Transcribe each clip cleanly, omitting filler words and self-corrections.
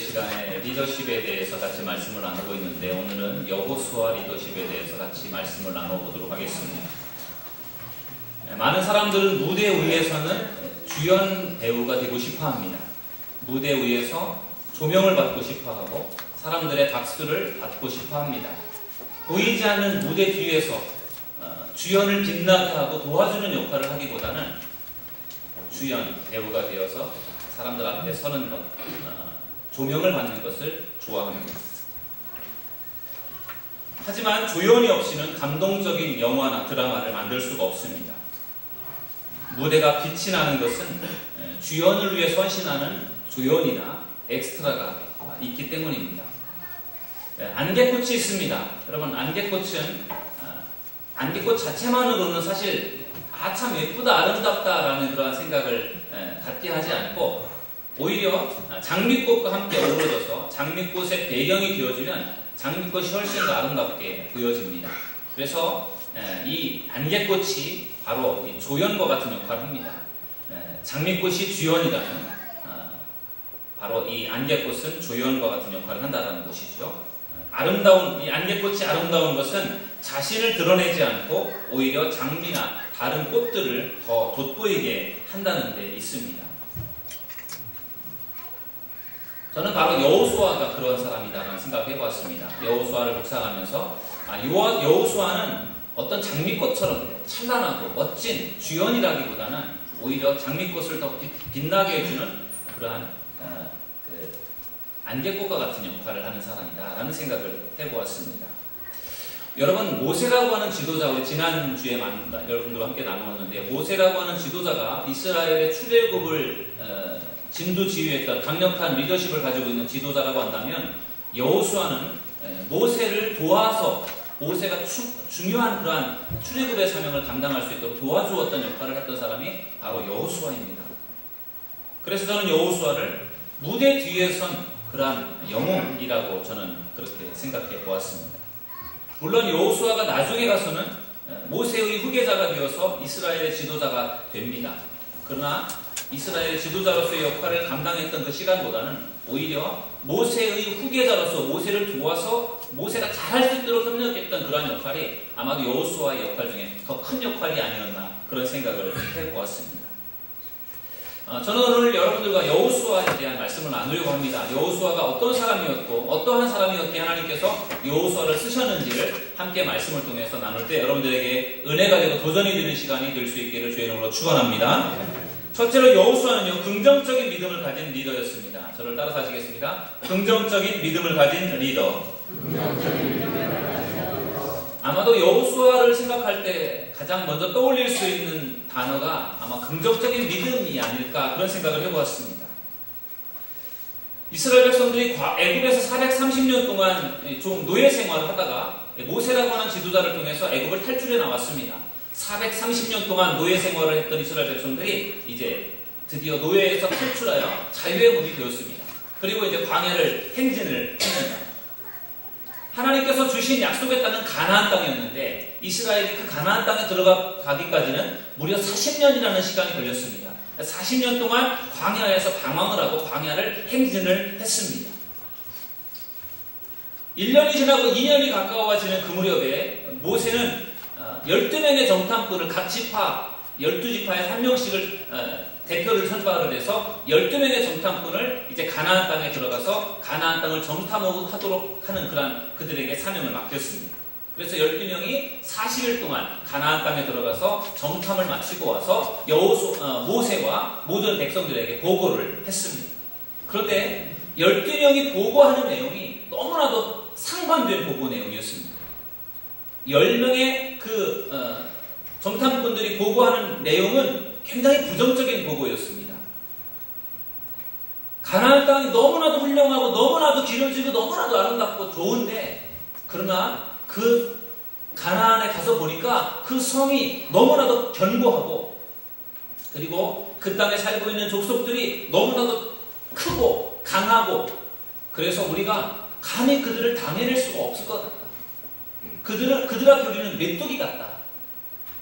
시간에 리더십에 대해서 같이 말씀을 나누고 있는데 오늘은 여호수아 리더십에 대해서 같이 말씀을 나눠보도록 하겠습니다. 많은 사람들은 무대 위에서는 주연 배우가 되고 싶어합니다. 무대 위에서 조명을 받고 싶어하고 사람들의 박수를 받고 싶어합니다. 보이지 않는 무대 뒤에서 주연을 빛나게 하고 도와주는 역할을 하기보다는 주연 배우가 되어서 사람들 앞에 서는 것, 조명을 받는 것을 좋아합니다. 하지만 조연이 없이는 감동적인 영화나 드라마를 만들 수가 없습니다. 무대가 빛이 나는 것은 주연을 위해 헌신하는 조연이나 엑스트라가 있기 때문입니다. 안개꽃이 있습니다. 여러분, 안개꽃은 안개꽃 자체만으로는 사실 참 예쁘다, 아름답다라는 그런 생각을 갖게 하지 않고 오히려 장미꽃과 함께 어우러져서 장미꽃의 배경이 되어주면 장미꽃이 훨씬 더 아름답게 보여집니다. 그래서 이 안개꽃이 바로 이 조연과 같은 역할을 합니다. 장미꽃이 주연이라면 바로 이 안개꽃은 조연과 같은 역할을 한다는 것이죠. 이 안개꽃이 아름다운 것은 자신을 드러내지 않고 오히려 장미나 다른 꽃들을 더 돋보이게 한다는 데 있습니다. 저는 바로 여호수아가 그런 사람이다라는 생각을 해보았습니다. 여호수아를 묵상하면서 여호수아는 어떤 장미꽃처럼 찬란하고 멋진 주연이라기보다는 오히려 장미꽃을 더 빛나게 해주는 그러한 안개꽃과 같은 역할을 하는 사람이다라는 생각을 해보았습니다. 여러분, 모세라고 하는 지도자, 우리 지난주에 여러분들과 함께 나누었는데, 모세라고 하는 지도자가 이스라엘의 출애굽을 진두지휘했던 강력한 리더십을 가지고 있는 지도자라고 한다면, 여호수아는 모세를 도와서 모세가 중요한 그러한 출애굽의 사명을 감당할 수 있도록 도와주었던 역할을 했던 사람이 바로 여호수아입니다. 그래서 저는 여호수아를 무대 뒤에 선 그러한 영웅이라고 저는 그렇게 생각해 보았습니다. 물론 여호수아가 나중에 가서는 모세의 후계자가 되어서 이스라엘의 지도자가 됩니다. 그러나 이스라엘의 지도자로서의 역할을 감당했던 그 시간보다는 오히려 모세의 후계자로서 모세를 도와서 모세가 잘할 수 있도록 협력했던 그러한 역할이 아마도 여호수아의 역할 중에 더 큰 역할이 아니었나 그런 생각을 해보았습니다. 저는 오늘 여러분들과 여호수아에 대한 말씀을 나누려고 합니다. 여호수아가 어떤 사람이었고 어떠한 사람이었기에 하나님께서 여호수아를 쓰셨는지를 함께 말씀을 통해서 나눌 때 여러분들에게 은혜가 되고 도전이 되는 시간이 될 수 있기를 주의 이름으로 축원합니다. 첫째로 여호수아는요, 긍정적인 믿음을 가진 리더였습니다. 저를 따라서 하시겠습니다. 긍정적인 믿음을 가진 리더. 아마도 여호수아를 생각할 때 가장 먼저 떠올릴 수 있는 단어가 아마 긍정적인 믿음이 아닐까 그런 생각을 해보았습니다. 이스라엘 백성들이 애굽에서 430년 동안 좀 노예 생활을 하다가 모세라고 하는 지도자를 통해서 애굽을 탈출해 나왔습니다. 430년 동안 노예 생활을 했던 이스라엘 백성들이 이제 드디어 노예에서 탈출하여 자유의 몸이 되었습니다. 그리고 이제 광야를 행진을 했습니다. 하나님께서 주신 약속의 땅은 가나안 땅이었는데 이스라엘이 그 가나안 땅에 들어가기까지는 무려 40년이라는 시간이 걸렸습니다. 40년 동안 광야에서 방황을 하고 광야를 행진을 했습니다. 1년이 지나고 2년이 가까워지는 그 무렵에 모세는 12명의 정탐꾼을 각 지파, 12지파에 한 명씩을 대표를 선발을 해서 12명의 정탐꾼을 이제 가나안 땅에 들어가서 가나안 땅을 정탐하도록 하는 그런 그들에게 사명을 맡겼습니다. 그래서 12명이 40일 동안 가나안 땅에 들어가서 정탐을 마치고 와서 모세와 모든 백성들에게 보고를 했습니다. 그런데 12명이 보고하는 내용이 너무나도 상반된 보고 내용이었습니다. 10명의 정탐꾼들이 보고하는 내용은 굉장히 부정적인 보고였습니다. 가나안 땅이 너무나도 훌륭하고 너무나도 기름지고 너무나도 아름답고 좋은데 그러나 그 가나안에 가서 보니까 그 성이 너무나도 견고하고 그리고 그 땅에 살고 있는 족속들이 너무나도 크고 강하고 그래서 우리가 감히 그들을 당해낼 수가 없을 것 같다. 그들 앞에 우리는 메뚜기 같다.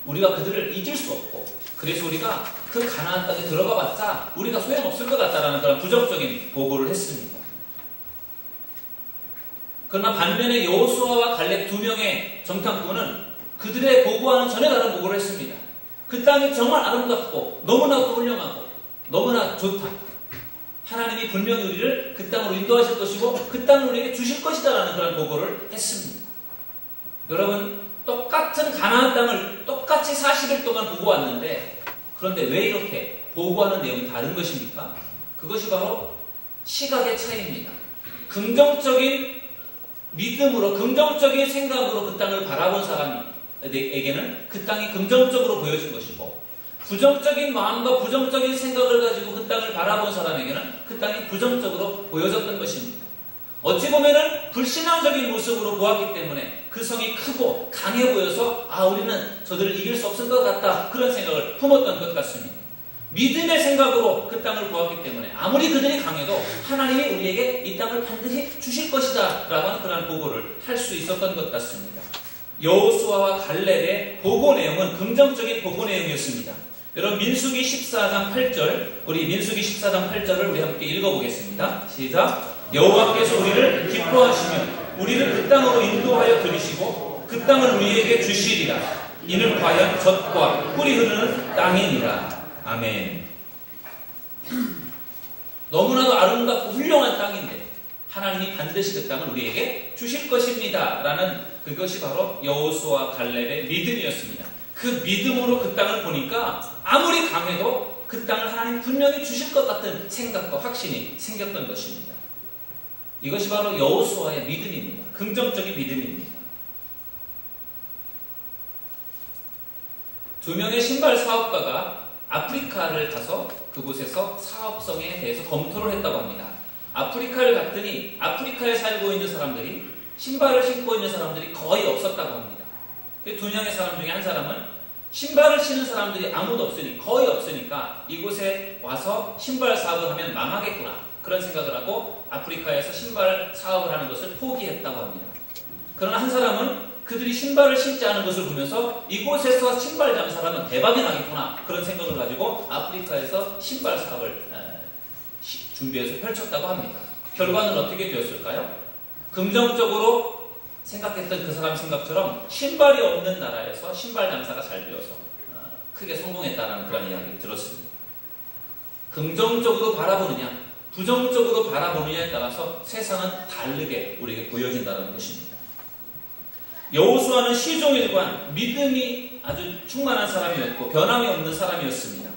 우리가 그들을 이길 수 없고 그래서 우리가 그 가나안 땅에 들어가 봤자 우리가 소용없을 것 같다라는 그런 부정적인 보고를 했습니다. 그러나 반면에 여호수아와 갈렙 두 명의 정탐꾼은 그들의 보고와는 전혀 다른 보고를 했습니다. 그 땅이 정말 아름답고 너무나도 훌륭하고 너무나 좋다. 하나님이 분명히 우리를 그 땅으로 인도하실 것이고 그 땅을 우리에게 주실 것이다라는 그런 보고를 했습니다. 여러분, 똑같은 가나안 땅을 똑같이 40일 동안 보고 왔는데 그런데 왜 이렇게 보고하는 내용이 다른 것입니까? 그것이 바로 시각의 차이입니다. 긍정적인 믿음으로, 긍정적인 생각으로 그 땅을 바라본 사람에게는 그 땅이 긍정적으로 보여진 것이고, 부정적인 마음과 부정적인 생각을 가지고 그 땅을 바라본 사람에게는 그 땅이 부정적으로 보여졌던 것입니다. 어찌 보면은 불신앙적인 모습으로 보았기 때문에 그 성이 크고 강해 보여서 우리는 저들을 이길 수 없을 것 같다, 그런 생각을 품었던 것 같습니다. 믿음의 생각으로 그 땅을 보았기 때문에 아무리 그들이 강해도 하나님이 우리에게 이 땅을 반드시 주실 것이다 라고 하는 그런 보고를 할 수 있었던 것 같습니다. 여호수아와 갈렙의 보고 내용은 긍정적인 보고 내용이었습니다. 여러분, 민수기 14장 8절, 우리 민수기 14장 8절을 우리 함께 읽어보겠습니다. 시작. 여호와께서 우리를 기뻐하시며 우리를 그 땅으로 인도하여 들이시고 그 땅을 우리에게 주시리라. 이는 과연 젖과 꿀이 흐르는 땅이니라. 아멘. 너무나도 아름답고 훌륭한 땅인데 하나님이 반드시 그 땅을 우리에게 주실 것입니다 라는 그것이 바로 여호수아 갈렙의 믿음이었습니다. 그 믿음으로 그 땅을 보니까 아무리 강해도 그 땅을 하나님 분명히 주실 것 같은 생각과 확신이 생겼던 것입니다. 이것이 바로 여호수아의 믿음입니다. 긍정적인 믿음입니다. 두 명의 신발 사업가가 아프리카를 가서 그곳에서 사업성에 대해서 검토를 했다고 합니다. 아프리카를 갔더니 아프리카에 살고 있는 사람들이, 신발을 신고 있는 사람들이 거의 없었다고 합니다. 두 명의 사람 중에 한 사람은 신발을 신는 사람들이 아무도 없으니, 거의 없으니까 이곳에 와서 신발 사업을 하면 망하겠구나, 그런 생각을 하고 아프리카에서 신발 사업을 하는 것을 포기했다고 합니다. 그러나 한 사람은 그들이 신발을 신지 않은 것을 보면서 이곳에서 신발 장사를 하면 대박이 나겠구나, 그런 생각을 가지고 아프리카에서 신발 사업을 준비해서 펼쳤다고 합니다. 결과는 어떻게 되었을까요? 긍정적으로 생각했던 그 사람 생각처럼 신발이 없는 나라에서 신발 장사가 잘 되어서 크게 성공했다는 그런 이야기를 들었습니다. 긍정적으로 바라보느냐, 부정적으로 바라보느냐에 따라서 세상은 다르게 우리에게 보여진다는 것입니다. 여호수아는 시종일관 믿음이 아주 충만한 사람이었고 변함이 없는 사람이었습니다.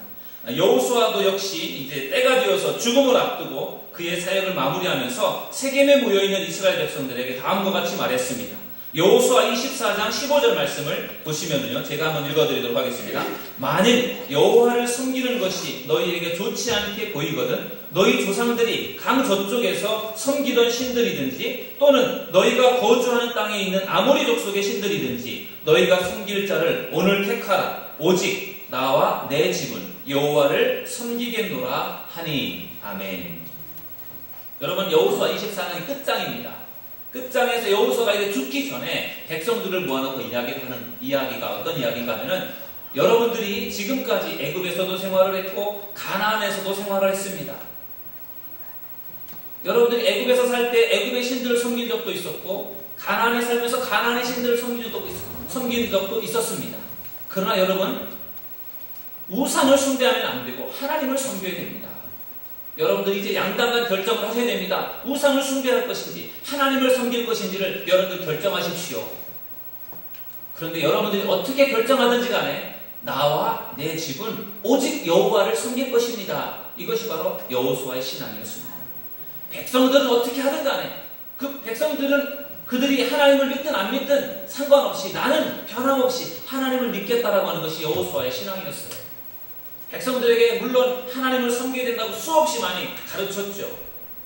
여호수아도 역시 이제 때가 되어서 죽음을 앞두고 그의 사역을 마무리하면서 세겜에 모여있는 이스라엘 백성들에게 다음과 같이 말했습니다. 여호수아 24장 15절 말씀을 보시면요, 제가 한번 읽어드리도록 하겠습니다. 만일 여호와를 섬기는 것이 너희에게 좋지 않게 보이거든 너희 조상들이 강 저쪽에서 섬기던 신들이든지 또는 너희가 거주하는 땅에 있는 아모리 족속의 신들이든지 너희가 섬길 자를 오늘 택하라. 오직 나와 내 집은 여호와를 섬기겠노라 하니. 아멘. 여러분, 여호수아 24장의 끝장입니다. 끝장에서 여호수아가 이제 죽기 전에 백성들을 모아놓고 이야기하는 이야기가 어떤 이야기인가 하면은, 여러분들이 지금까지 애굽에서도 생활을 했고 가나안에서도 생활을 했습니다. 여러분들이 애굽에서 살 때 애굽의 신들을 섬긴 적도 있었고 가나안에 살면서 가나안의 신들을 섬긴 적도 있었습니다. 그러나 여러분, 우상을 숭배하면 안 되고 하나님을 섬겨야 됩니다. 여러분들이 이제 양당한 결정을 하셔야 됩니다. 우상을 숭배할 것인지 하나님을 섬길 것인지를 여러분들 결정하십시오. 그런데 여러분들이 어떻게 결정하든지 간에 나와 내 집은 오직 여호와를 섬길 것입니다. 이것이 바로 여호수아의 신앙이었습니다. 백성들은 어떻게 하든 간에 그 백성들은 그들이 하나님을 믿든 안 믿든 상관없이 나는 변함없이 하나님을 믿겠다라고 하는 것이 여호수아의 신앙이었어요. 백성들에게 물론 하나님을 섬겨야 된다고 수없이 많이 가르쳤죠.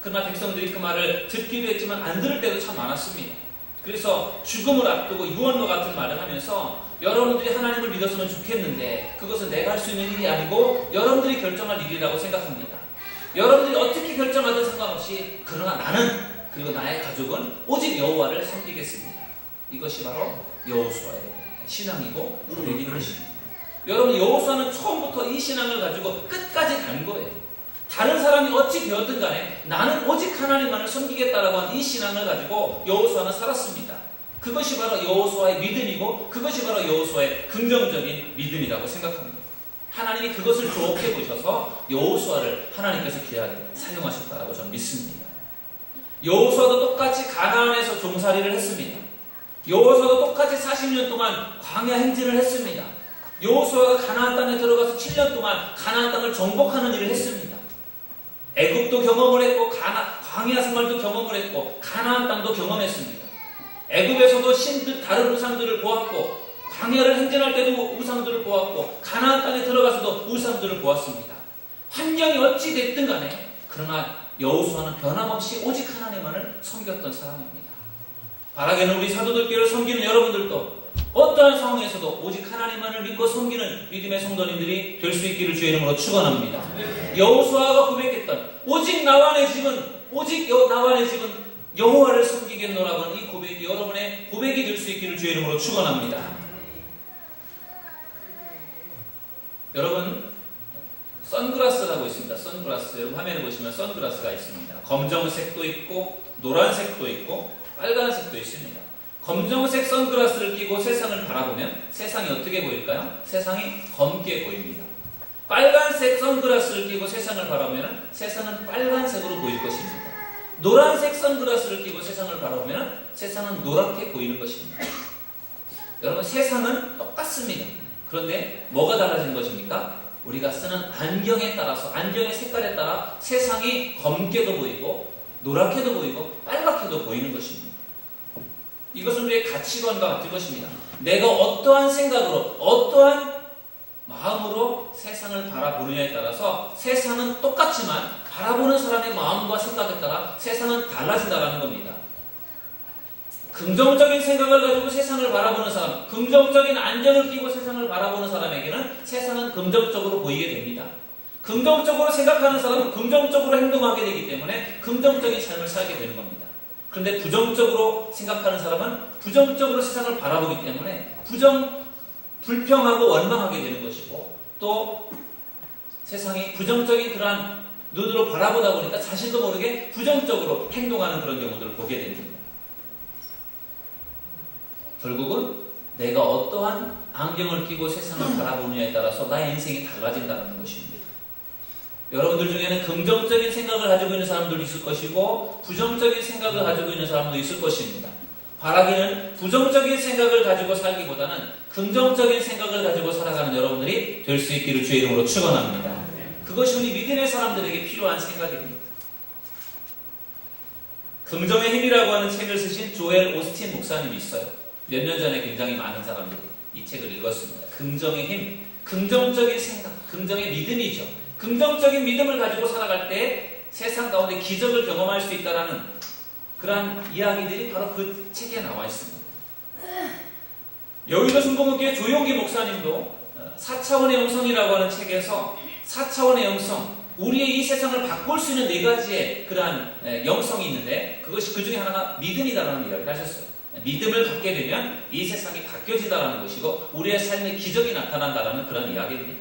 그러나 백성들이 그 말을 듣기도 했지만 안 들을 때도 참 많았습니다. 그래서 죽음을 앞두고 유언과 같은 말을 하면서 여러분들이 하나님을 믿었으면 좋겠는데 그것은 내가 할 수 있는 일이 아니고 여러분들이 결정할 일이라고 생각합니다. 여러분들이 어떻게 결정하든 상관없이 그러나 나는 그리고 나의 가족은 오직 여호와를 섬기겠습니다. 이것이 바로 여호수아의 신앙이고 고백인 것입니다. 여러분, 여호수아는 처음부터 이 신앙을 가지고 끝까지 간 거예요. 다른 사람이 어찌 되었든 간에 나는 오직 하나님만을 섬기겠다라고 하는 이 신앙을 가지고 여호수아는 살았습니다. 그것이 바로 여호수아의 믿음이고 그것이 바로 여호수아의 긍정적인 믿음이라고 생각합니다. 하나님이 그것을 좋게 보셔서 여호수아를 하나님께서 귀하게 사용하셨다라고 저는 믿습니다. 여호수아도 똑같이 가나안에서 종살이를 했습니다. 여호수아도 똑같이 40년 동안 광야 행진을 했습니다. 여호수아가 가나안 땅에 들어가서 7년 동안 가나안 땅을 정복하는 일을 했습니다. 애굽도 경험을 했고 광야 생활도 경험을 했고 가나안 땅도 경험했습니다. 애굽에서도 신들 다른 우상들을 보았고 광야를 행진할 때도 우상들을 보았고 가나안 땅에 들어가서도 우상들을 보았습니다. 환경이 어찌 됐든 간에 그러나 여호수아는 변함없이 오직 하나님만을 섬겼던 사람입니다. 바라기는 우리 사도들끼를 섬기는 여러분들도 어떠한 상황에서도 오직 하나님만을 믿고 섬기는 믿음의 성도님들이 될 수 있기를 주의 이름으로 축원합니다. 여호수아가 고백했던 오직 나와 내 집은 여호와를 섬기겠노라고 하는 이 고백이 여러분의 고백이 될 수 있기를 주의 이름으로 축원합니다. 여러분 선글라스라고 있습니다. 선글라스 여러분 화면에 보시면 선글라스가 있습니다. 검정색도 있고 노란색도 있고 빨간색도 있습니다. 검정색 선글라스를 끼고 세상을 바라보면 세상이 어떻게 보일까요? 세상이 검게 보입니다. 빨간색 선글라스를 끼고 세상을 바라보면 세상은 빨간색으로 보일 것입니다. 노란색 선글라스를 끼고 세상을 바라보면 세상은 노랗게 보이는 것입니다. 여러분 세상은 똑같습니다. 그런데 뭐가 달라진 것입니까? 우리가 쓰는 안경에 따라서 안경의 색깔에 따라 세상이 검게도 보이고 노랗게도 보이고 빨갛게도 보이는 것입니다. 이것은 우리의 가치관과 같은 것입니다. 내가 어떠한 생각으로 어떠한 마음으로 세상을 바라보느냐에 따라서 세상은 똑같지만 바라보는 사람의 마음과 생각에 따라 세상은 달라진다는 겁니다. 긍정적인 생각을 가지고 세상을 바라보는 사람, 긍정적인 안경을 끼고 세상을 바라보는 사람에게는 세상은 긍정적으로 보이게 됩니다. 긍정적으로 생각하는 사람은 긍정적으로 행동하게 되기 때문에 긍정적인 삶을 살게 되는 겁니다. 그런데 부정적으로 생각하는 사람은 부정적으로 세상을 바라보기 때문에 불평하고 원망하게 되는 것이고 또 세상이 부정적인 그러한 눈으로 바라보다 보니까 자신도 모르게 부정적으로 행동하는 그런 경우들을 보게 됩니다. 결국은 내가 어떠한 안경을 끼고 세상을 바라보느냐에 따라서 나의 인생이 달라진다는 것입니다. 여러분들 중에는 긍정적인 생각을 가지고 있는 사람도 있을 것이고 부정적인 생각을 가지고 있는 사람도 있을 것입니다. 바라기는 부정적인 생각을 가지고 살기보다는 긍정적인 생각을 가지고 살아가는 여러분들이 될 수 있기를 주의 이름으로 축원합니다. 그것이 우리 믿음의 사람들에게 필요한 생각입니다. 긍정의 힘이라고 하는 책을 쓰신 조엘 오스틴 목사님이 있어요. 몇 년 전에 굉장히 많은 사람들이 이 책을 읽었습니다. 긍정의 힘, 긍정적인 생각, 긍정의 믿음이죠. 긍정적인 믿음을 가지고 살아갈 때 세상 가운데 기적을 경험할 수 있다는 그러한 이야기들이 바로 그 책에 나와 있습니다. 여의도 순복음교회 조용기 목사님도 4차원의 영성이라고 하는 책에서 4차원의 영성, 우리의 이 세상을 바꿀 수 있는 4가지의 그러한 영성이 있는데 그것이 그 중에 하나가 믿음이다라는 이야기를 하셨어요. 믿음을 갖게 되면 이 세상이 바뀌어지다라는 것이고 우리의 삶에 기적이 나타난다라는 그런 이야기입니다.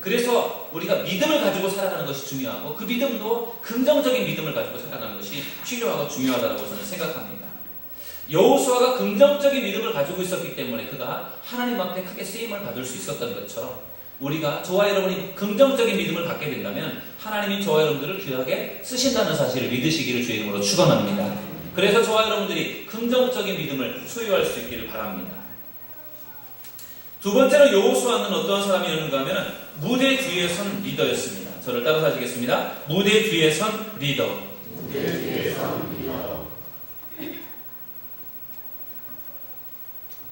그래서 우리가 믿음을 가지고 살아가는 것이 중요하고 그 믿음도 긍정적인 믿음을 가지고 살아가는 것이 필요하고 중요하다고 저는 생각합니다. 여호수아가 긍정적인 믿음을 가지고 있었기 때문에 그가 하나님 앞에 크게 쓰임을 받을 수 있었던 것처럼 우리가 저와 여러분이 긍정적인 믿음을 갖게 된다면 하나님이 저와 여러분들을 귀하게 쓰신다는 사실을 믿으시기를 주의 이름으로 축원합니다. 그래서 저와 여러분들이 긍정적인 믿음을 소유할 수 있기를 바랍니다. 두 번째로 여호수아는 어떤 사람이었는가 하면 무대 뒤에 선 리더였습니다. 저를 따라서 하시겠습니다. 무대 뒤에 선 리더.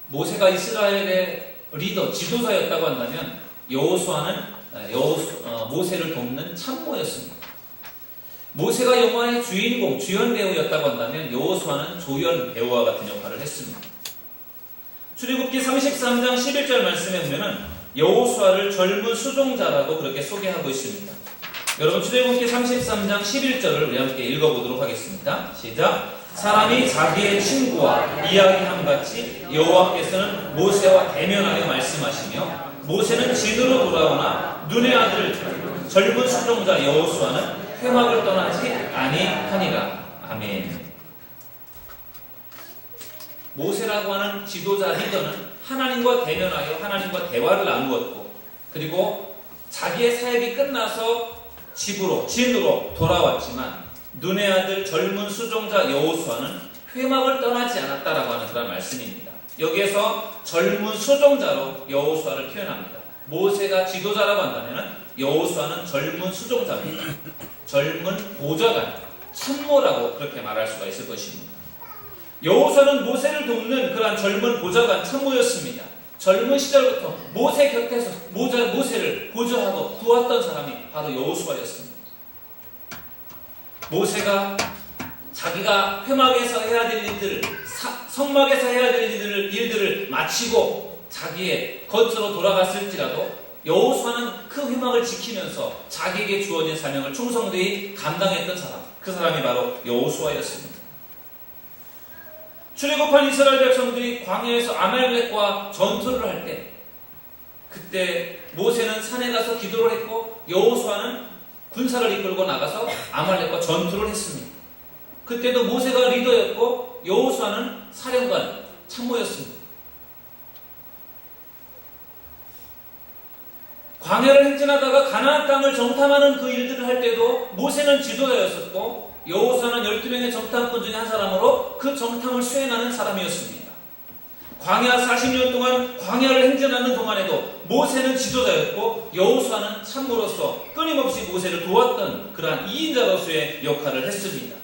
모세가 이스라엘의 리더, 지도자였다고 한다면 여호수아는 모세를 돕는 참모였습니다. 모세가 영화의 주인공, 주연 배우였다고 한다면 여호수아는 조연 배우와 같은 역할을 했습니다. 출애굽기 33장 11절 말씀에 보면은 여호수아를 젊은 수종자라고 그렇게 소개하고 있습니다. 여러분 출애굽기 33장 11절을 우리 함께 읽어보도록 하겠습니다. 시작. 사람이 자기의 친구와 이야기함같이 여호와께서는 모세와 대면하여 말씀하시며 모세는 진으로 돌아오나 눈의 아들 젊은 수종자 여호수아는 회막을 떠나지 아니하니라. 아멘. 모세라고 하는 지도자 리더는 하나님과 대면하여 하나님과 대화를 나누었고, 그리고 자기의 사역이 끝나서 진으로 돌아왔지만 눈의 아들 젊은 수종자 여호수아는 회막을 떠나지 않았다라고 하는 그런 말씀입니다. 여기에서 젊은 수종자로 여호수아를 표현합니다. 모세가 지도자라고 한다면 여호수아는 젊은 수종자입니다. 젊은 보좌관, 참모라고 그렇게 말할 수가 있을 것입니다. 여호수아는 모세를 돕는 그러한 젊은 보좌관, 참모였습니다. 젊은 시절부터 모세 곁에서 모세를 보좌하고 도왔던 사람이 바로 여호수아였습니다. 모세가 자기가 회막에서 해야 될 일들을, 성막에서 해야 될 일들을 마치고 자기의 겉으로 돌아갔을지라도 여호수아는 그 회막을 지키면서 자기에게 주어진 사명을 충성되이 감당했던 사람, 그 사람이 바로 여호수아였습니다. 출애굽한 이스라엘 백성들이 광야에서 아말렉과 전투를 할 때, 그때 모세는 산에 가서 기도를 했고 여호수아는 군사를 이끌고 나가서 아말렉과 전투를 했습니다. 그때도 모세가 리더였고 여호수아는 사령관, 참모였습니다. 광야를 행진하다가 가나안 땅을 정탐하는 그 일들을 할 때도 모세는 지도자였었고 여호수아는 12명의 정탐꾼 중에 한 사람으로 그 정탐을 수행하는 사람이었습니다. 광야 40년 동안 광야를 행진하는 동안에도 모세는 지도자였고 여호수아는 참모로서 끊임없이 모세를 도왔던 그러한 2인자로서의 역할을 했습니다.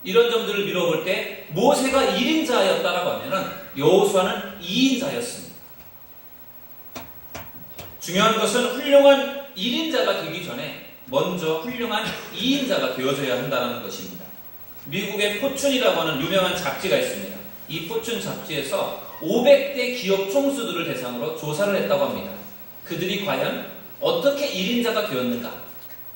이런 점들을 미뤄볼 때 모세가 1인자였다라고 하면 여호수아는 2인자였습니다. 중요한 것은 훌륭한 1인자가 되기 전에 먼저 훌륭한 2인자가 되어져야 한다는 것입니다. 미국의 포춘이라고 하는 유명한 잡지가 있습니다. 이 포춘 잡지에서 500대 기업 총수들을 대상으로 조사를 했다고 합니다. 그들이 과연 어떻게 1인자가 되었는가?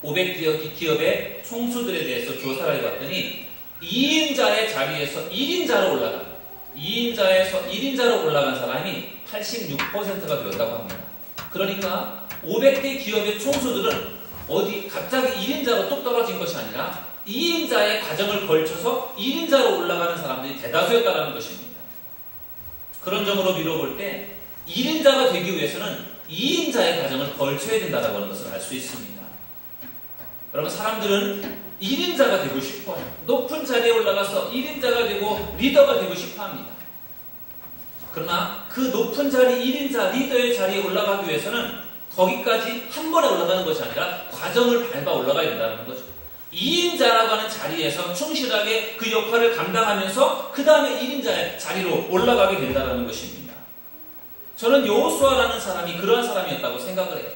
500대 기업의 총수들에 대해서 조사를 해봤더니 2인자의 자리에서 1인자로 올라간, 2인자에서 1인자로 올라간 사람이 86%가 되었다고 합니다. 그러니까 500대 기업의 총수들은 어디 갑자기 1인자로 뚝 떨어진 것이 아니라 2인자의 과정을 걸쳐서 1인자로 올라가는 사람들이 대다수였다는 것입니다. 그런 점으로 미뤄볼 때 1인자가 되기 위해서는 2인자의 과정을 걸쳐야 된다는 것을 알 수 있습니다. 여러분, 사람들은 1인자가 되고 싶어요. 높은 자리에 올라가서 1인자가 되고 리더가 되고 싶어 합니다. 그러나 그 높은 자리 1인자 리더의 자리에 올라가기 위해서는 거기까지 한 번에 올라가는 것이 아니라 과정을 밟아 올라가야 된다는 거죠. 2인자라고 하는 자리에서 충실하게 그 역할을 감당하면서 그 다음에 1인자의 자리로 올라가게 된다는 것입니다. 저는 여호수아라는 사람이 그러한 사람이었다고 생각을 해요.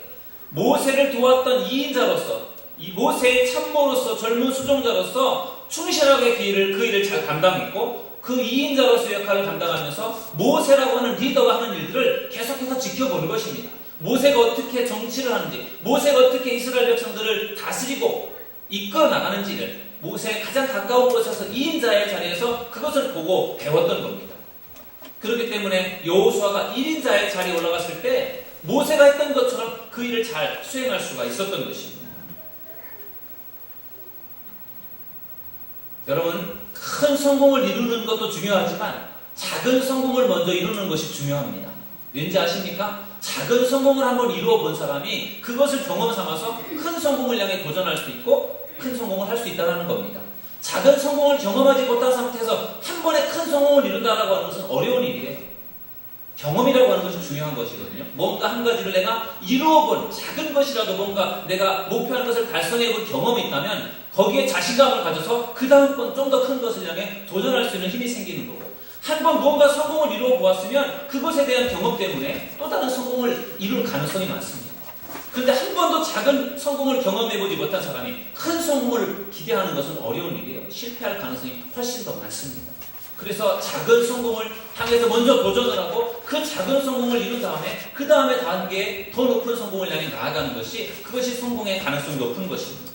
모세를 도왔던 2인자로서, 이 모세의 참모로서, 젊은 수종자로서 충실하게 그 일을 잘 감당했고 그 2인자로서 역할을 감당하면서 모세라고 하는 리더가 하는 일들을 계속해서 지켜보는 것입니다. 모세가 어떻게 정치를 하는지, 모세가 어떻게 이스라엘 백성들을 다스리고 이끌어 나가는지를 모세의 가장 가까운 곳에서 2인자의 자리에서 그것을 보고 배웠던 겁니다. 그렇기 때문에 여호수아가 1인자의 자리에 올라갔을 때 모세가 했던 것처럼 그 일을 잘 수행할 수가 있었던 것입니다. 여러분, 큰 성공을 이루는 것도 중요하지만 작은 성공을 먼저 이루는 것이 중요합니다. 왠지 아십니까? 작은 성공을 한번 이루어 본 사람이 그것을 경험 삼아서 큰 성공을 향해 도전할 수 있고 큰 성공을 할 수 있다는 겁니다. 작은 성공을 경험하지 못한 상태에서 한 번에 큰 성공을 이룬다고 하는 것은 어려운 일이에요. 경험이라고 하는 것이 중요한 것이거든요. 뭔가 한 가지를 내가 이루어본 작은 것이라도 뭔가 내가 목표하는 것을 달성해본 경험이 있다면 거기에 자신감을 가져서 그 다음번 좀 더 큰 것을 향해 도전할 수 있는 힘이 생기는 거고, 한 번 뭔가 성공을 이루어 보았으면 그것에 대한 경험 때문에 또 다른 성공을 이룰 가능성이 많습니다. 그런데 한 번도 작은 성공을 경험해보지 못한 사람이 큰 성공을 기대하는 것은 어려운 일이에요. 실패할 가능성이 훨씬 더 많습니다. 그래서 작은 성공을 향해서 먼저 도전을 하고 그 작은 성공을 이룬 다음에 그 다음에 단계에 더 높은 성공을 향해 나아가는 것이, 그것이 성공의 가능성이 높은 것입니다.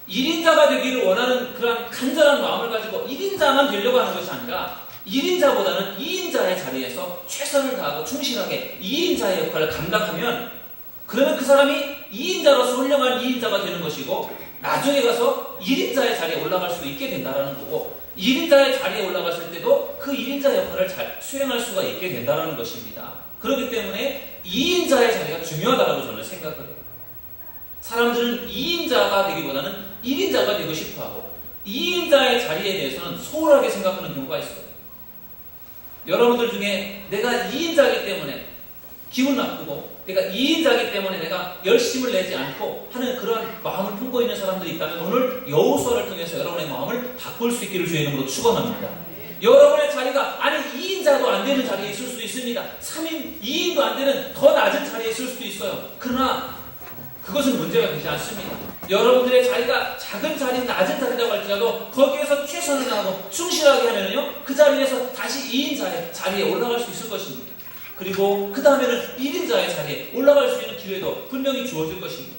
1인자가 되기를 원하는 그런 간절한 마음을 가지고 1인자만 되려고 하는 것이 아니라 1인자보다는 2인자의 자리에서 최선을 다하고 충실하게 2인자의 역할을 감당하면, 그러면 그 사람이 2인자로서 훌륭한 2인자가 되는 것이고, 나중에 가서 1인자의 자리에 올라갈 수 있게 된다는 거고, 1인자의 자리에 올라갔을 때도 그 1인자 역할을 잘 수행할 수가 있게 된다는 것입니다. 그렇기 때문에 2인자의 자리가 중요하다고 저는 생각을 해요. 사람들은 2인자가 되기보다는 1인자가 되고 싶어하고 2인자의 자리에 대해서는 소홀하게 생각하는 경우가 있어요. 여러분들 중에 내가 2인자이기 때문에 기분 나쁘고 내가 2인자이기 때문에 내가 열심을 내지 않고 하는 그런 마음을 품고 있는 사람들이 있다면 오늘 여호수아를 통해서 여러분의 마음을 바꿀 수 있기를 주의 이름으로 축원합니다. 여러분의 자리가 아니 2인자도 안 되는 자리에 있을 수도 있습니다. 3인, 2인도 안 되는 더 낮은 자리에 있을 수도 있어요. 그러나 그것은 문제가 되지 않습니다. 여러분들의 자리가 작은 자리, 낮은 자리라고 할지라도 거기에서 최선을 다하고 충실하게 하면요, 그 자리에서 다시 2인자의 자리에 올라갈 수 있을 것입니다. 그리고 그 다음에는 1인자의 자리에 올라갈 수 있는 기회도 분명히 주어질 것입니다.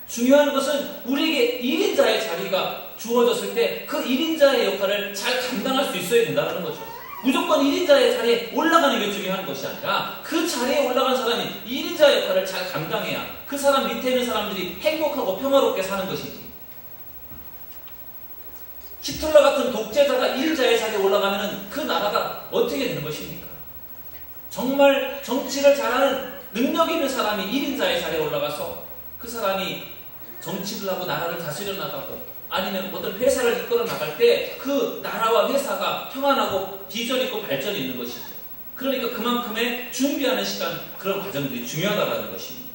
중요한 것은 우리에게 1인자의 자리가 주어졌을 때 그 1인자의 역할을 잘 감당할 수 있어야 된다는 거죠. 무조건 1인자의 자리에 올라가는 게 중요한 것이 아니라 그 자리에 올라간 사람이 1인자 역할을 잘 감당해야 그 사람 밑에 있는 사람들이 행복하고 평화롭게 사는 것이지. 히틀러 같은 독재자가 1인자의 자리에 올라가면 그 나라가 어떻게 되는 것입니까? 정말 정치를 잘하는 능력 있는 사람이 1인자의 자리에 올라가서 그 사람이 정치를 하고 나라를 다스려 나가고 아니면 어떤 회사를 이끌어 나갈 때 그 나라와 회사가 평안하고 비전 있고 발전이 있는 것이죠. 그러니까 그만큼의 준비하는 시간, 그런 과정들이 중요하다는 것입니다.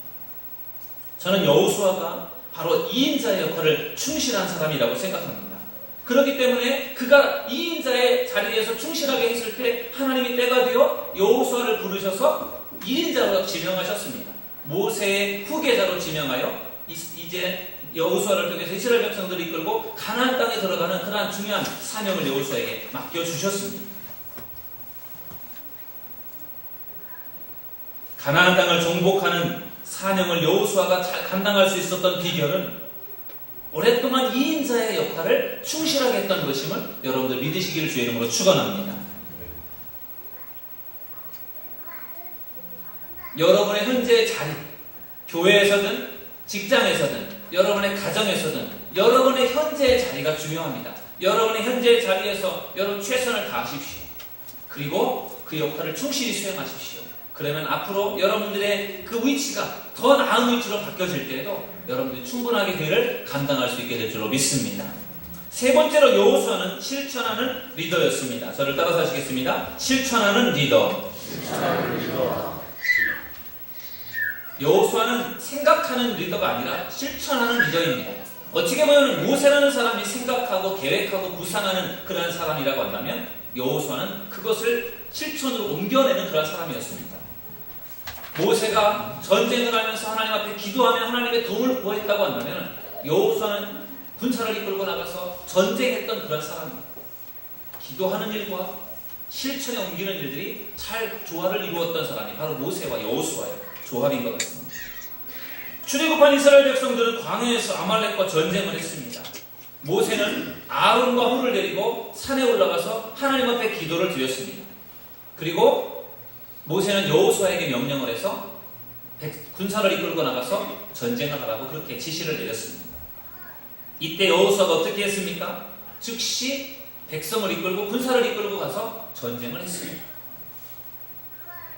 저는 여호수아가 바로 2인자의 역할을 충실한 사람이라고 생각합니다. 그렇기 때문에 그가 2인자의 자리에서 충실하게 했을 때 하나님이 때가 되어 여호수아를 부르셔서 1인자로 지명하셨습니다. 모세의 후계자로 지명하여 이제 여호수아를 통해서 이스라엘 백성들을 이끌고 가나안 땅에 들어가는 그러한 중요한 사명을 여호수아에게 맡겨주셨습니다. 가나안 땅을 정복하는 사명을 여호수아가 잘 감당할 수 있었던 비결은 오랫동안 2인자의 역할을 충실하게 했던 것임을 여러분들 믿으시기를 주의 이름으로 축원합니다. 여러분의 현재의 자리, 교회에서든 직장에서든 여러분의 가정에서든 여러분의 현재의 자리가 중요합니다. 여러분의 현재의 자리에서 여러분 최선을 다하십시오. 그리고 그 역할을 충실히 수행하십시오. 그러면 앞으로 여러분들의 그 위치가 더 나은 위치로 바뀌어질 때에도 여러분들이 충분하게 그를 감당할 수 있게 될 줄로 믿습니다. 세 번째로 여호수아는 실천하는 리더였습니다. 저를 따라서 하시겠습니다. 실천하는 리더. 여호수아는 생각하는 리더가 아니라 실천하는 리더입니다. 어떻게 보면 모세라는 사람이 생각하고 계획하고 구상하는 그런 사람이라고 한다면 여호수아는 그것을 실천으로 옮겨내는 그런 사람이었습니다. 모세가 전쟁을 하면서 하나님 앞에 기도하며 하나님의 도움을 구했다고 한다면 여호수아는 군사를 이끌고 나가서 전쟁했던 그런 사람입니다. 기도하는 일과 실천에 옮기는 일들이 잘 조화를 이루었던 사람이 바로 모세와 여호수아예요. 조합인 것 같습니다. 출애굽한 이스라엘 백성들은 광야에서 아말렉과 전쟁을 했습니다. 모세는 아론과 훌을 데리고 산에 올라가서 하나님 앞에 기도를 드렸습니다. 그리고 모세는 여호수아에게 명령을 해서 군사를 이끌고 나가서 전쟁을 하라고 그렇게 지시를 내렸습니다. 이때 여호수아가 어떻게 했습니까? 즉시 백성을 이끌고 군사를 이끌고 가서 전쟁을 했습니다.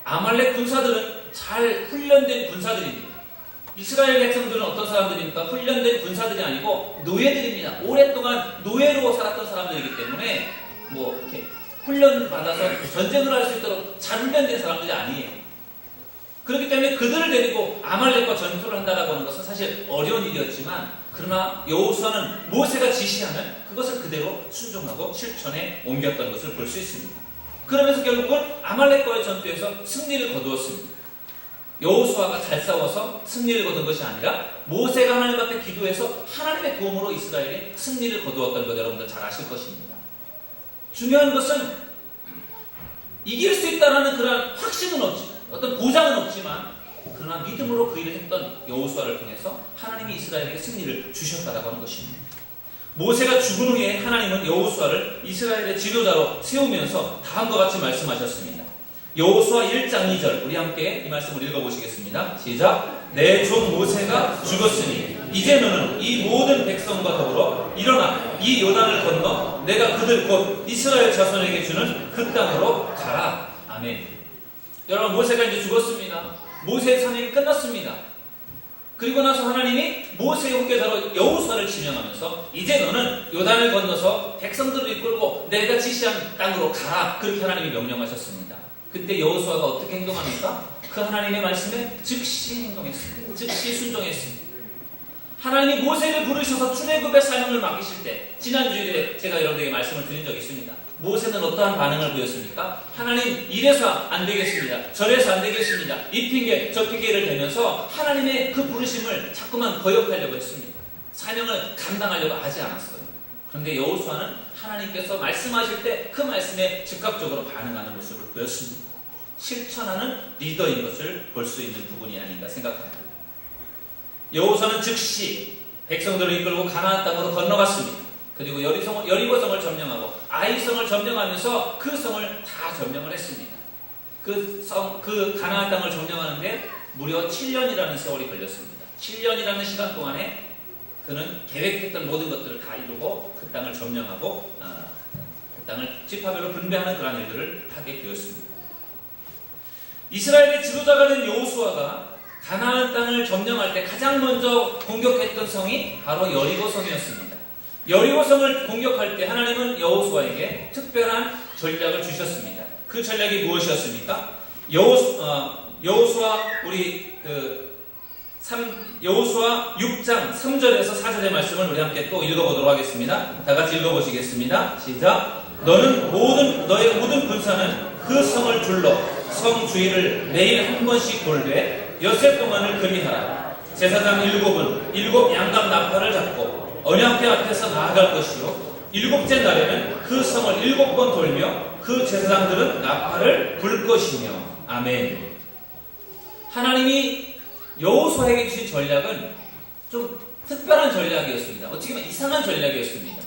아말렉 군사들은 잘 훈련된 군사들입니다. 이스라엘 백성들은 어떤 사람들입니까? 훈련된 군사들이 아니고 노예들입니다. 오랫동안 노예로 살았던 사람들이기 때문에 이렇게 훈련을 받아서 전쟁을 할 수 있도록 잘 훈련된 사람들이 아니에요. 그렇기 때문에 그들을 데리고 아말렉과 전투를 한다라고 하는 것은 사실 어려운 일이었지만, 그러나 여호수아는 모세가 지시하면 그것을 그대로 순종하고 실천에 옮겼던 것을 볼 수 있습니다. 그러면서 결국은 아말렉과의 전투에서 승리를 거두었습니다. 여호수아가 잘 싸워서 승리를 거둔 것이 아니라 모세가 하나님 앞에 기도해서 하나님의 도움으로 이스라엘이 승리를 거두었던 것 여러분들 잘 아실 것입니다. 중요한 것은 이길 수 있다는 그런 확신은 없지, 어떤 보장은 없지만, 그러나 믿음으로 그 일을 했던 여호수아를 통해서 하나님이 이스라엘에게 승리를 주셨다라고 하는 것입니다. 모세가 죽은 후에 하나님은 여호수아를 이스라엘의 지도자로 세우면서 다음과 같이 말씀하셨습니다. 여호수아 1장 2절, 우리 함께 이 말씀을 읽어보시겠습니다. 시작. 내 종 모세가 죽었으니 이제 너는 이 모든 백성과 더불어 일어나 이 요단을 건너 내가 그들 곧 이스라엘 자손에게 주는 그 땅으로 가라. 아멘. 여러분, 모세가 이제 죽었습니다. 모세의 사명이 끝났습니다. 그리고 나서 하나님이 모세의 후계자로 여호수아를 지명하면서 이제 너는 요단을 건너서 백성들을 이끌고 내가 지시한 땅으로 가라. 그렇게 하나님이 명령하셨습니다. 그때 여호수아가 어떻게 행동합니까? 그 하나님의 말씀에 즉시 행동했습니다. 즉시 순종했습니다. 하나님이 모세를 부르셔서 출애굽의 사명을 맡기실 때, 지난주에 제가 여러분에게 말씀을 드린 적이 있습니다. 모세는 어떠한 반응을 보였습니까? 하나님, 이래서 안 되겠습니다. 저래서 안 되겠습니다. 이 핑계 저 핑계를 대면서 하나님의 그 부르심을 자꾸만 거역하려고 했습니다. 사명을 감당하려고 하지 않았어요. 그런데 여호수아는 하나님께서 말씀하실 때 그 말씀에 즉각적으로 반응하는 모습을 보였습니다. 실천하는 리더인 것을 볼 수 있는 부분이 아닌가 생각합니다. 여호수아는 즉시 백성들을 이끌고 가나안 땅으로 건너갔습니다. 그리고 여리고성을 점령하고 아이성을 점령하면서 그 성을 다 점령을 했습니다. 그 가나안 땅을 점령하는데 무려 7년이라는 세월이 걸렸습니다. 7년이라는 시간 동안에 그는 계획했던 모든 것들을 다 이루고 그 땅을 점령하고 그 땅을 지파별로 분배하는 그런 일들을 하게 되었습니다. 이스라엘의 지도자가 된 여호수아가 가나안 땅을 점령할 때 가장 먼저 공격했던 성이 바로 여리고성이었습니다. 여리고성을 공격할 때 하나님은 여호수아에게 특별한 전략을 주셨습니다. 그 전략이 무엇이었습니까? 여호수아 여호수아 6장 3절에서 4절의 말씀을 우리 함께 또 읽어보도록 하겠습니다. 다 같이 읽어보시겠습니다. 시작. 너의 모든 군사는 그 성을 둘러 성 주위를 매일 한 번씩 돌되 엿새 동안을 그리하라. 제사장 7은 7 양감 나팔을 잡고 언약궤 앞에서 나아갈 것이요 7째 날에는 그 성을 7번 돌며 그 제사장들은 나팔을 불 것이며. 아멘. 하나님이 여호수아에게 주신 전략은 좀 특별한 전략이었습니다. 어떻게 보면 이상한 전략이었습니다.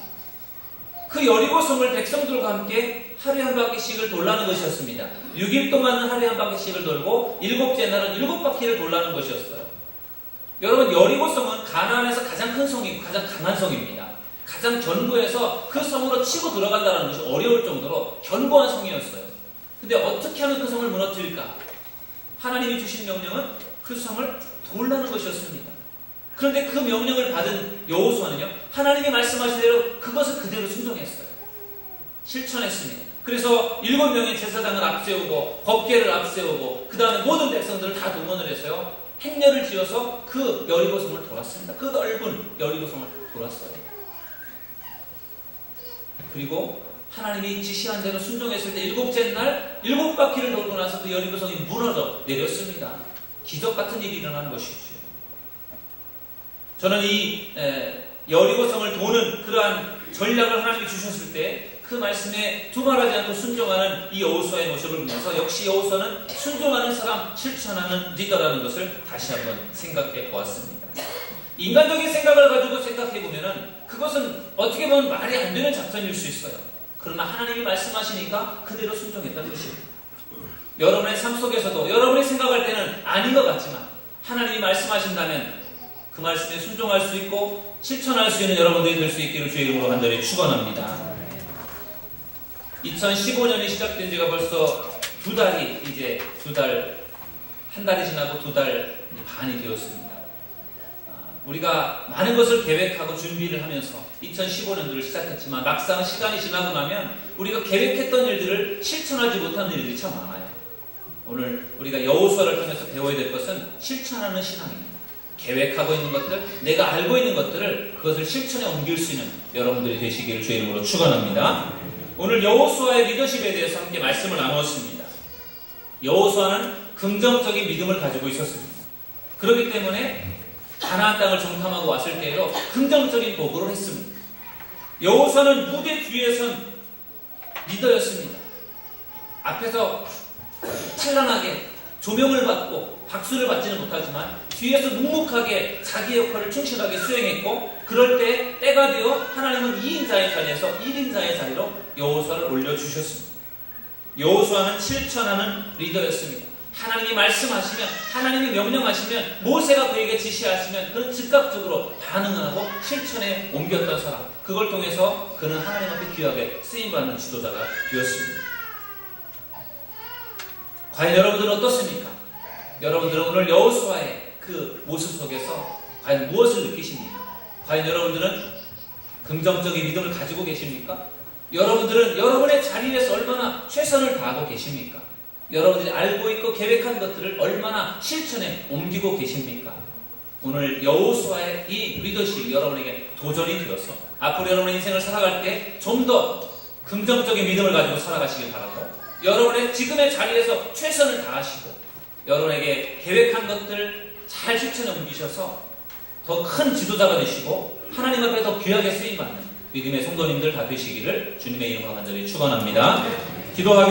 그 여리고성을 백성들과 함께 하루에 한 바퀴씩을 돌라는 것이었습니다. 6일 동안은 하루에 한 바퀴씩을 돌고 7째 날은 7바퀴를 돌라는 것이었어요. 여러분, 여리고성은 가나안에서 가장 큰 성이고 가장 강한 성입니다. 가장 견고해서 그 성으로 치고 들어간다는 것이 어려울 정도로 견고한 성이었어요. 근데 어떻게 하면 그 성을 무너뜨릴까? 하나님이 주신 명령은 그 성을 돌라는 것이었습니다. 그런데 그 명령을 받은 여호수아는요, 하나님이 말씀하신 대로 그것을 그대로 순종했어요. 실천했습니다. 그래서 7명의 제사장을 앞세우고 법궤를 앞세우고 그 다음에 모든 백성들을 다 동원을 해서요, 행렬을 지어서 그 여리고성을 돌았습니다. 그 넓은 여리고성을 돌았어요. 그리고 하나님이 지시한 대로 순종했을 때 7째 날 7바퀴를 돌고 나서 그 여리고성이 무너져 내렸습니다. 기적 같은 일이 일어난 것이죠. 저는 이 여리고성을 도는 그러한 전략을 하나님이 주셨을 때 그 말씀에 두말하지 않고 순종하는 이 여호수아의 모습을 보면서 역시 여호수아는 순종하는 사람, 실천하는 리더라는 것을 다시 한번 생각해 보았습니다. 인간적인 생각을 가지고 생각해 보면은 그것은 어떻게 보면 말이 안 되는 작전일 수 있어요. 그러나 하나님이 말씀하시니까 그대로 순종했던 것입니다. 여러분의 삶 속에서도 여러분이 생각할 때는 아닌 것 같지만 하나님이 말씀하신다면 그 말씀에 순종할 수 있고 실천할 수 있는 여러분들이 될 수 있기를 주의 이름으로 간절히 축원합니다. 2015년이 시작된 지가 벌써 한 달이 지나고 2달 반이 되었습니다. 우리가 많은 것을 계획하고 준비를 하면서 2015년도를 시작했지만 막상 시간이 지나고 나면 우리가 계획했던 일들을 실천하지 못하는 일들이 참 많아요. 오늘 우리가 여호수아를 통해서 배워야 될 것은 실천하는 신앙입니다. 계획하고 있는 것들, 내가 알고 있는 것들을 그것을 실천에 옮길 수 있는 여러분들이 되시기를 주의 이름으로 축원합니다. 오늘 여호수아의 리더십에 대해서 함께 말씀을 나누었습니다. 여호수아는 긍정적인 믿음을 가지고 있었습니다. 그렇기 때문에 가나안 땅을 정탐하고 왔을 때에도 긍정적인 보고를 했습니다. 여호수아는 무대 뒤에선 리더였습니다. 앞에서 찬란하게 조명을 받고 박수를 받지는 못하지만 뒤에서 묵묵하게 자기 역할을 충실하게 수행했고, 그럴 때 때가 되어 하나님은 2인자의 자리에서 1인자의 자리로 여호수아를 올려주셨습니다. 여호수아는 실천하는 리더였습니다. 하나님이 말씀하시면, 하나님이 명령하시면, 모세가 그에게 지시하시면 그는 즉각적으로 반응하고 실천에 옮겼던 사람, 그걸 통해서 그는 하나님 앞에 귀하게 쓰임받는 지도자가 되었습니다. 과연 여러분들은 어떻습니까? 여러분들은 오늘 여호수아의 그 모습 속에서 과연 무엇을 느끼십니까? 과연 여러분들은 긍정적인 믿음을 가지고 계십니까? 여러분들은 여러분의 자리에서 얼마나 최선을 다하고 계십니까? 여러분들이 알고 있고 계획한 것들을 얼마나 실천에 옮기고 계십니까? 오늘 여호수아의 이 리더십이 여러분에게 도전이 되어서 앞으로 여러분의 인생을 살아갈 때 좀 더 긍정적인 믿음을 가지고 살아가시길 바라고, 여러분의 지금의 자리에서 최선을 다하시고 여러분에게 계획한 것들 잘 실천에 옮기셔서 더 큰 지도자가 되시고 하나님 앞에 더 귀하게 쓰임받는 믿음의 성도님들 다 되시기를 주님의 이름으로 간절히 축원합니다. 기도하겠습니다.